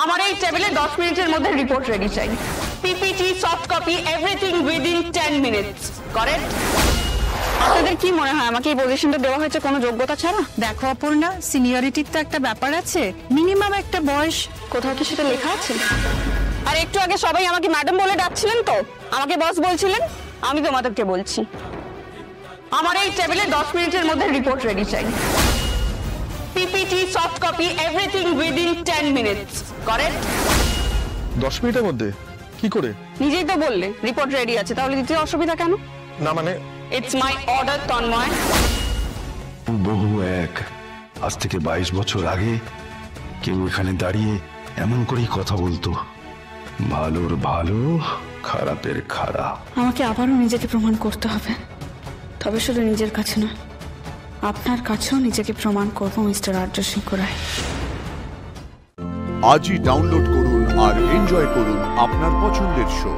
আমার এই টেবিলে 10 মিনিটের মধ্যে রিপোর্ট রেডি চাই। PPT, soft copy, everything within 10 minutes. Correct? আপনাদের কি মনে হয় আমাকে এই পজিশনটা দেওয়া হয়েছে কোনো যোগ্যতা ছাড়া? দেখো অপর্ণা, সিনিয়রিটির তো একটা ব্যাপার আছে, মিনিমাম একটা বয়স। কোথাও কি সেটা লেখা আছে? আর একটু আগে সবাই আমাকে ম্যাডাম বলে ডাকছিলেন, তো আমাকে বস বলছিলেন। আমি তোমাদেরকে বলছি, আমার এই টেবিলে 10 মিনিটের মধ্যে রিপোর্ট রেডি চাই। PPT, soft copy, everything within 10 minutes. Correct? 10 মিনিটের মধ্যে কি করে? নিজেই তো বললে রিপোর্ট রেডি আছে, তাহলে দিতে অসুবিধা কেন? না মানে ইটস মাই অর্ডার তন্ময়। বহু এক আজ থেকে 22 বছর আগে কেউ এখানে দাঁড়িয়ে এমন করেই কথা বলতো, ভালোর ভালো, খারাপের খারাপ। আমাকে আবারও নিজেকে প্রমাণ করতে হবে, তবে শুধু নিজের কাছে না, আপনার কাছেও নিজেকে প্রমাণ করবো মিস্টার আর্য সিংহ রায়। আজই ডাউনলোড করুন আর এনজয় করুন আপনার পছন্দের শো।